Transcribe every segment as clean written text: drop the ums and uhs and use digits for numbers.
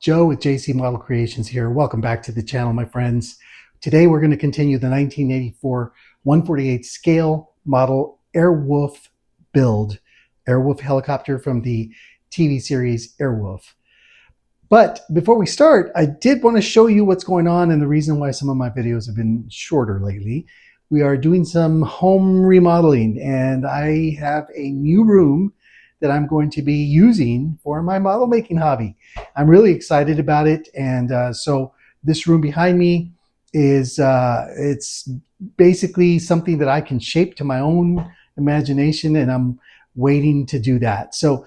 Joe with JC Model Creations here. Welcome back to the channel, my friends. Today we're going to continue the 1984 1/48 scale model Airwolf build. Airwolf helicopter from the TV series Airwolf. But before we start, I did want to show you what's going on and the reason why some of my videos have been shorter lately. We are doing some home remodeling and I have a new room that I'm going to be using for my model making hobby. I'm really excited about it. And so this room behind me is it's basically something that I can shape to my own imagination, and I'm waiting to do that. So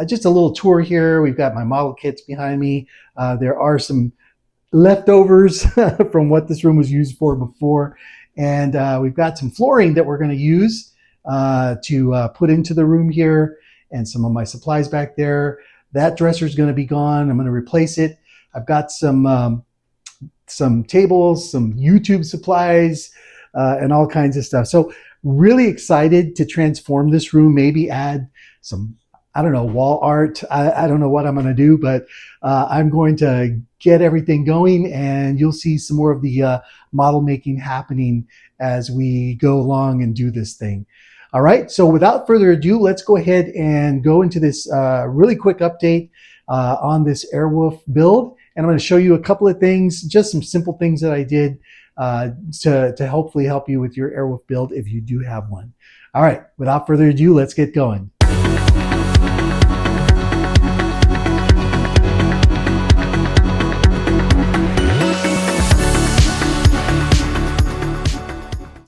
just a little tour here. We've got my model kits behind me. There are some leftovers from what this room was used for before. And we've got some flooring that we're going to use to put into the room here, and some of my supplies back there. That dresser is going to be gone. I'm going to replace it. I've got some tables, some YouTube supplies, and all kinds of stuff. So really excited to transform this room, maybe add some, I don't know, wall art. I don't know what I'm going to do, but I'm going to get everything going, and you'll see some more of the model making happening as we go along and do this thing. All right, so without further ado, let's go ahead and go into this really quick update on this Airwolf build. And I'm going to show you a couple of things, just some simple things that I did to hopefully help you with your Airwolf build if you do have one. All right, without further ado, let's get going.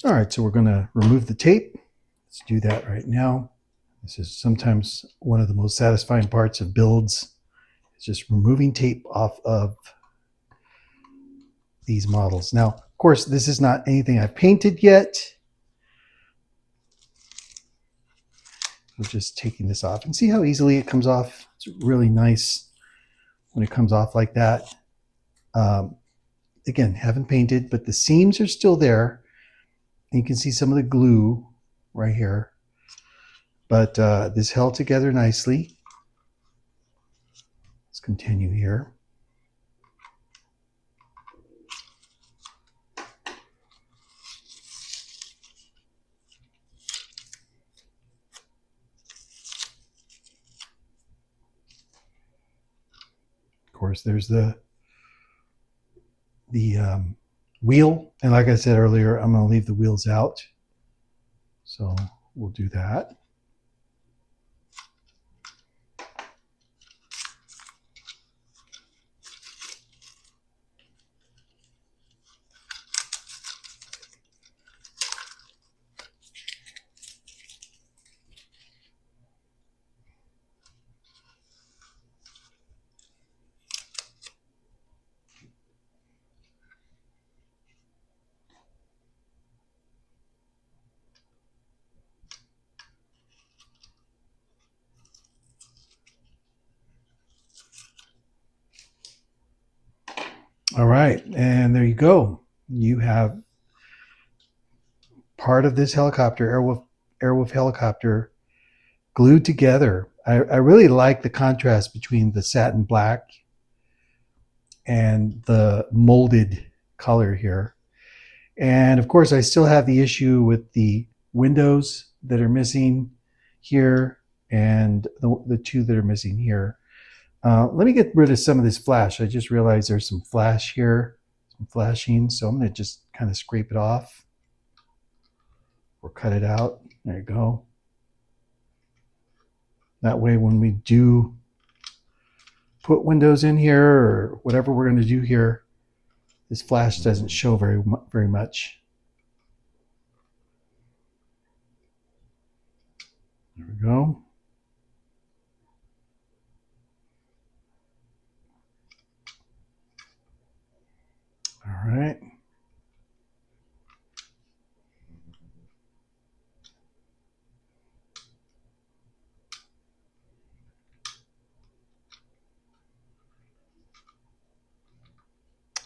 All right, so we're going to remove the tape. Let's do that right now. This is sometimes one of the most satisfying parts of builds. It's just removing tape off of these models. Now, of course, this is not anything I've painted yet. I'm just taking this off, and see how easily it comes off. It's really nice when it comes off like that. Again, haven't painted, but the seams are still there. And you can see some of the glue right here. But this held together nicely. Let's continue here. Of course, there's the wheel, and like I said earlier, I'm going to leave the wheels out, so we'll do that. All right, and there you go. You have part of this helicopter, Airwolf helicopter, glued together. I really like the contrast between the satin black and the molded color here. And of course, I still have the issue with the windows that are missing here and the two that are missing here. Let me get rid of some of this flash. I just realized there's some flash here, some flashing. So I'm going to just kind of scrape it off or cut it out. There you go. That way, when we do put windows in here or whatever we're going to do here, this flash doesn't show very much. There we go. All right.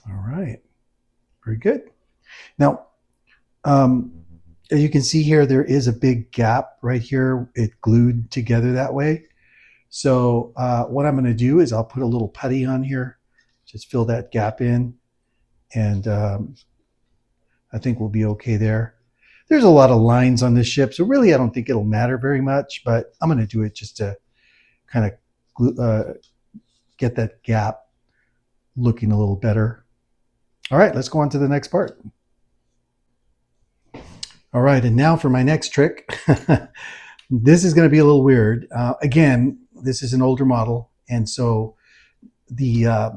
All right. Very good. Now, as you can see here, there is a big gap right here. It glued together that way. So what I'm going to do is I'll put a little putty on here, just fill that gap in, and I think we'll be okay there. There's a lot of lines on this ship, so really I don't think it'll matter very much, but I'm going to do it just to kind of get that gap looking a little better. All right, let's go on to the next part. All right, and now for my next trick. This is going to be a little weird. Again, this is an older model, and so the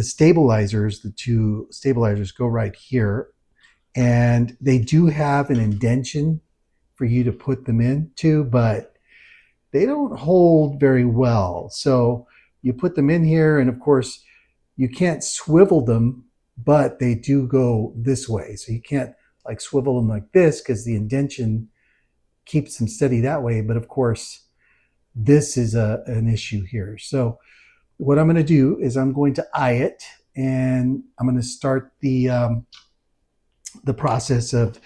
stabilizers, the two stabilizers, go right here, and they do have an indention for you to put them into, but they don't hold very well. So you put them in here, and of course, you can't swivel them, but they do go this way. So you can't like swivel them like this because the indention keeps them steady that way. But of course, this is an issue here. So what I'm going to do is I'm going to eye it, and I'm going to start the process of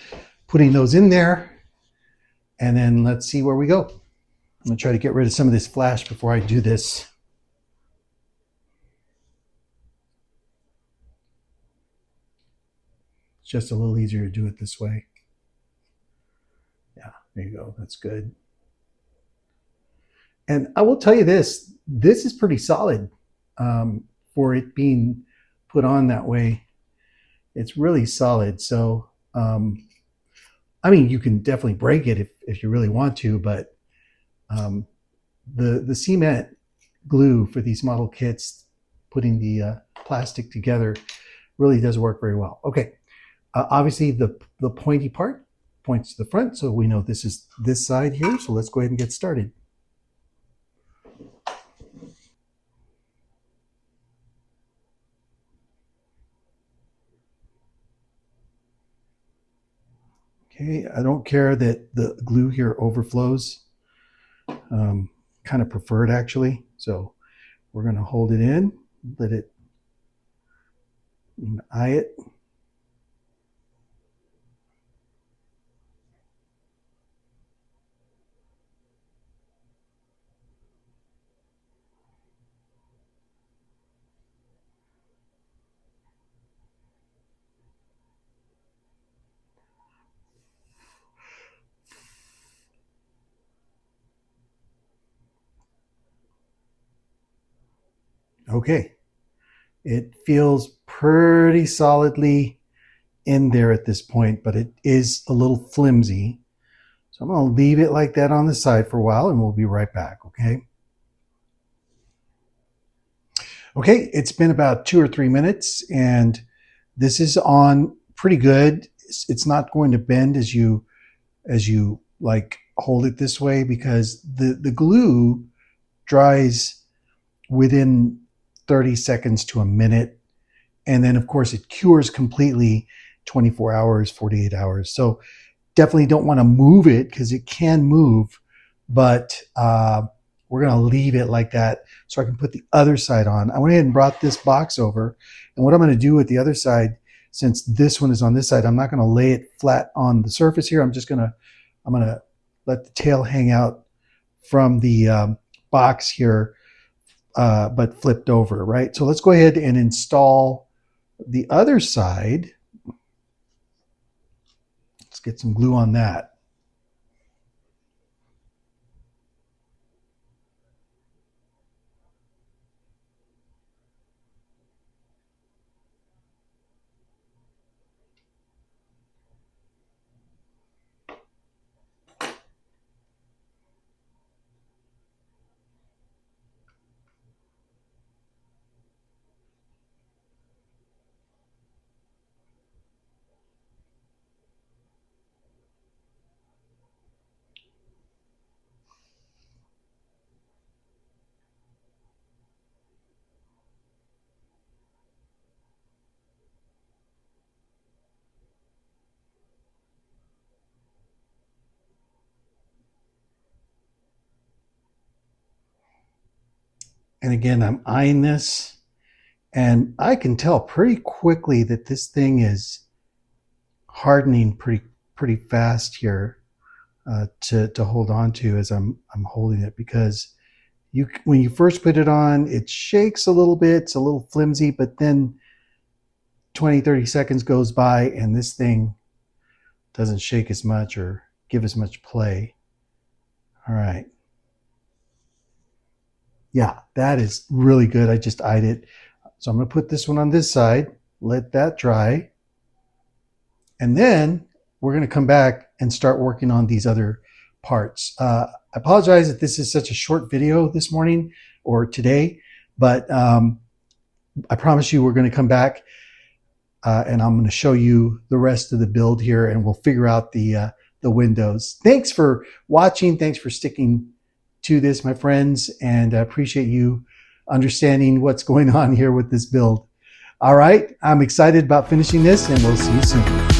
putting those in there, and then let's see where we go. I'm going to try to get rid of some of this flash before I do this. It's just a little easier to do it this way. Yeah, there you go. That's good. And I will tell you this is pretty solid for it being put on that way. It's really solid. So, I mean, you can definitely break it if you really want to, but the cement glue for these model kits, putting the plastic together, really does work very well. Okay, obviously the pointy part points to the front, so we know this is this side here. So let's go ahead and get started. Okay, I don't care that the glue here overflows. Kind of preferred actually. So we're going to hold it in, let it eye it. Okay, it feels pretty solidly in there at this point, but it is a little flimsy. So I'm going to leave it like that on the side for a while, and we'll be right back, okay? Okay, it's been about 2 or 3 minutes, and this is on pretty good. It's not going to bend as you like hold it this way, because the glue dries within 30 seconds to a minute, and then of course it cures completely 24 hours, 48 hours. So definitely don't want to move it because it can move, but we're going to leave it like that so I can put the other side on. I went ahead and brought this box over, and what I'm going to do with the other side, since this one is on this side, I'm not going to lay it flat on the surface here. I'm going to let the tail hang out from the box here, but flipped over, right? So let's go ahead and install the other side. Let's get some glue on that. And again, I'm eyeing this, and I can tell pretty quickly that this thing is hardening pretty fast here to hold on to as I'm holding it, because When you first put it on, it shakes a little bit, it's a little flimsy, but then 20-30 seconds goes by and this thing doesn't shake as much or give as much play. All right. Yeah, that is really good. I just eyed it. So I'm going to put this one on this side, let that dry. And then we're going to come back and start working on these other parts. I apologize that this is such a short video this morning or today, but I promise you we're going to come back and I'm going to show you the rest of the build here and we'll figure out the windows. Thanks for watching. Thanks for sticking to this, my friends, and I appreciate you understanding what's going on here with this build. All right, I'm excited about finishing this and we'll see you soon.